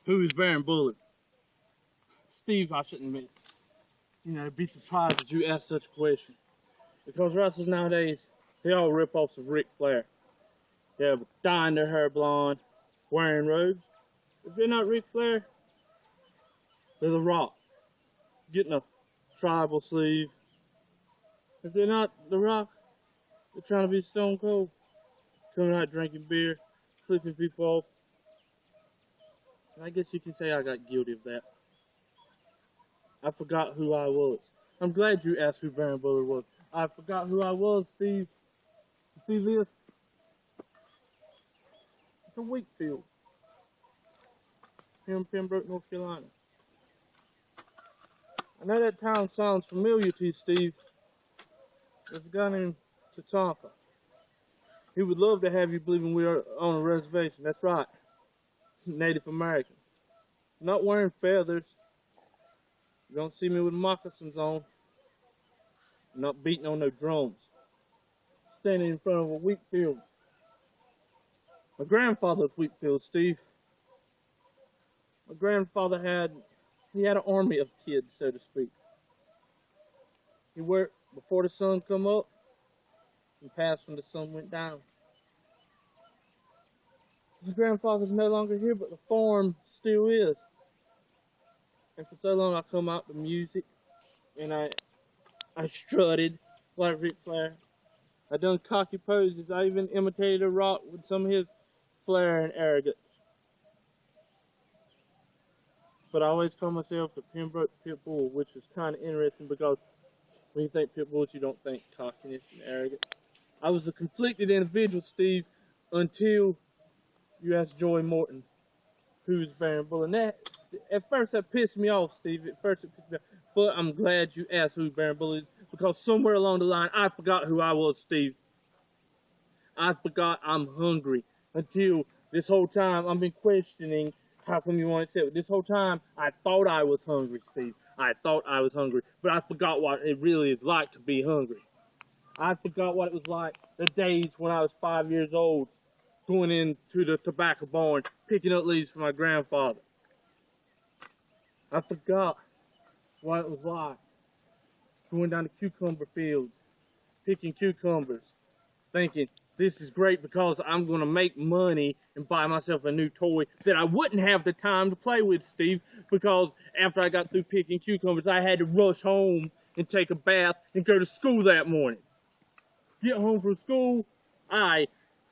Who is Baron Bullard? Steve, I shouldn't be surprised that you asked such a question. Because wrestlers nowadays, they all rip off of Ric Flair. They're dyeing their hair blonde, wearing robes. If they're not Ric Flair, they're The Rock, getting a tribal sleeve. If they're not The Rock, they're trying to be Stone Cold, coming out drinking beer, flipping people off. And I guess you can say I got guilty of that. I forgot who I was. I'm glad you asked who Baron Bullard was. I forgot who I was, Steve. You see this? It's a wheat field here in Pembroke, North Carolina. I know that town sounds familiar to you, Steve. There's a guy named Tatanka. He would love to have you believing we are on a reservation. That's right. Native American. Not wearing feathers. You don't see me with moccasins on. I'm not beating on no drums. Standing in front of a wheat field. My grandfather's wheat field, Steve. My grandfather had an army of kids, so to speak. He worked before the sun come up and passed when the sun went down. My grandfather's no longer here, but the farm still is. And for so long I come out to music and I strutted like Ric Flair. I done cocky poses. I even imitated a Rock with some of his flair and arrogance. But I always call myself the Pembroke Pit Bull, which is kind of interesting because when you think Pit Bulls, you don't think cockiness and arrogance. I was a conflicted individual, Steve, until you asked Joy Morton who's Baron Bullard. And at first that pissed me off, Steve. At first it pissed me off. But I'm glad you asked who Baron Bullard is, because somewhere along the line I forgot who I was, Steve. I forgot I'm hungry. Until this whole time I've been questioning how come you want to say it. This whole time I thought I was hungry, Steve. I thought I was hungry, but I forgot what it really is like to be hungry. I forgot what it was like the days when I was 5 years old, going into the tobacco barn, picking up leaves for my grandfather. I forgot what it was like going down the cucumber fields, picking cucumbers, thinking, this is great because I'm going to make money and buy myself a new toy that I wouldn't have the time to play with, Steve, because after I got through picking cucumbers, I had to rush home and take a bath and go to school that morning. Get home from school, I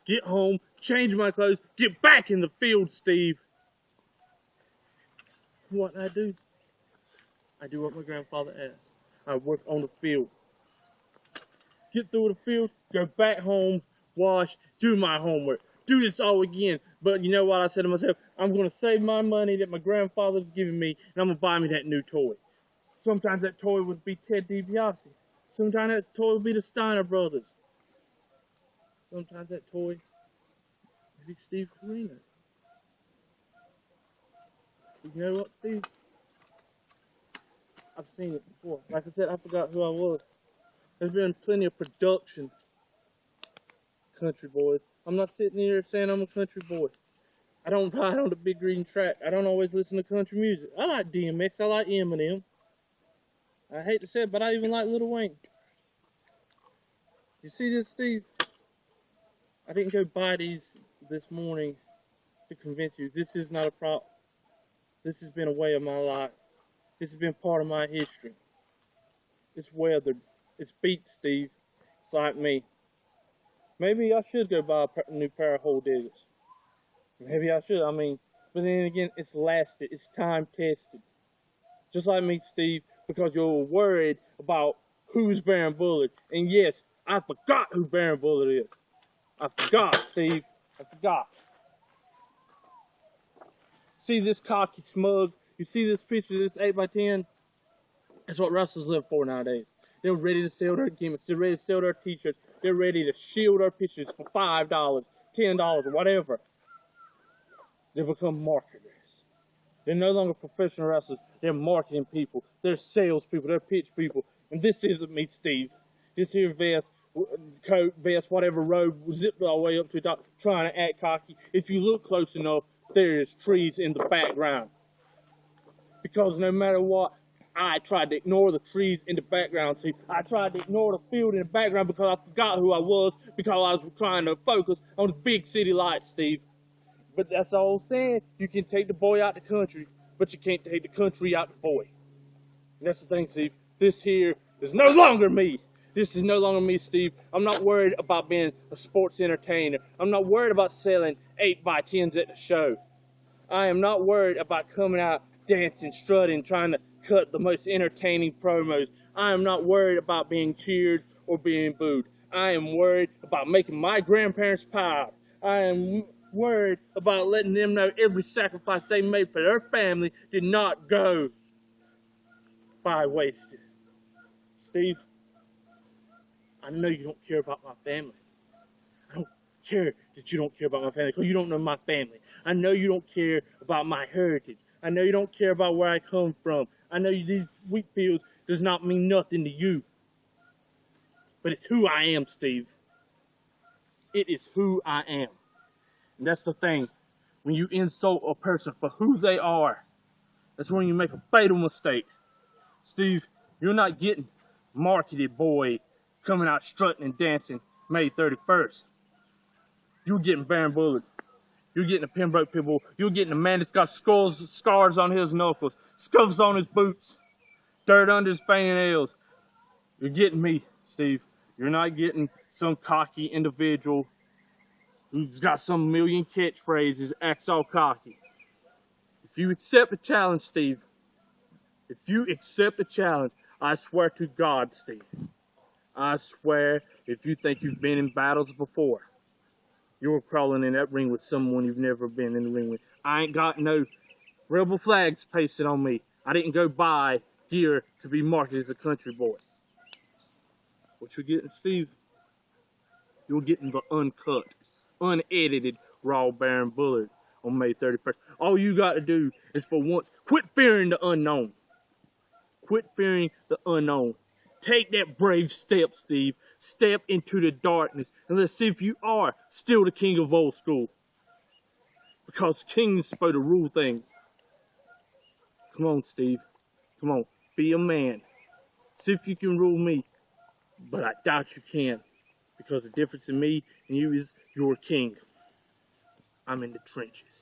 get home, change my clothes, get back in the field, Steve. What I do? I do what my grandfather asked. I work on the field. Get through the field, go back home, wash, do my homework, do this all again. But you know what I said to myself? I'm going to save my money that my grandfather's giving me, and I'm going to buy me that new toy. Sometimes that toy would be Ted DiBiase. Sometimes that toy would be the Steiner brothers. Sometimes that toy would be Steve Carino. You know what, Steve? I've seen it before. Like I said, I forgot who I was. There's been plenty of production, country boys. I'm not sitting here saying I'm a country boy. I don't ride on the big green track. I don't always listen to country music. I like DMX. I like Eminem. I hate to say it, but I even like Lil Wayne. You see this, Steve? I didn't go buy these this morning to convince you. This is not a prop. This has been a way of my life. This has been part of my history. It's weathered. It's beat, Steve. It's like me. Maybe I should go buy a new pair of hole diggers. Maybe I should. I mean, but then again, it's lasted. It's time tested. Just like me, Steve, because you're worried about who's Baron Bullard. And yes, I forgot who Baron Bullard is. I forgot, Steve. I forgot. See this cocky smug? You see this picture of this 8x10? That's what wrestlers live for nowadays. They're ready to sell their gimmicks. They're ready to sell their t-shirts. They're ready to shield their pictures for $5, $10, or whatever. They become marketers. They're no longer professional wrestlers. They're marketing people. They're sales people. They're pitch people. And this isn't me, Steve. This here vest, coat, vest, whatever, robe, zipped all the way up to the top, trying to act cocky. If you look close enough, there is trees in the background. Because no matter what, I tried to ignore the trees in the background, Steve. I tried to ignore the field in the background because I forgot who I was, because I was trying to focus on the big city lights, Steve. But that's all I'm saying. You can take the boy out the country, but you can't take the country out the boy. And that's the thing, Steve. This here is no longer me. This is no longer me, Steve. I'm not worried about being a sports entertainer. I'm not worried about selling 8x10s at the show. I am not worried about coming out dancing, strutting, trying to cut the most entertaining promos. I am not worried about being cheered or being booed. I am worried about making my grandparents proud. I am worried about letting them know every sacrifice they made for their family did not go by wasted. Steve, I know you don't care about my family. I don't care that you don't care about my family because you don't know my family. I know you don't care about my heritage. I know you don't care about where I come from. I know these wheat fields does not mean nothing to you. But it's who I am, Steve. It is who I am. And that's the thing. When you insult a person for who they are, that's when you make a fatal mistake. Steve, you're not getting marketed boy coming out strutting and dancing May 31st. You're getting Baron Bullard. You're getting a Pembroke Pitbull. You're getting a man that's got scars on his knuckles, scuffs on his boots, dirt under his fingernails. You're getting me, Steve. You're not getting some cocky individual who's got some million catchphrases, acts all cocky. If you accept the challenge, Steve, if you accept the challenge, I swear to God, Steve, I swear, if you think you've been in battles before, you're crawling in that ring with someone you've never been in the ring with. I ain't got no rebel flags pasted on me. I didn't go buy gear to be marketed as a country boy. What you're getting, Steve, you're getting the uncut, unedited raw Baron Bullard on May 31st. All you got to do is for once, quit fearing the unknown. Quit fearing the unknown. Take that brave step, Steve. Step into the darkness and let's see if you are still the king of old school. Because kings are supposed to rule things. Come on, Steve. Come on. Be a man. See if you can rule me. But I doubt you can. Because the difference in me and you is you're a king. I'm in the trenches.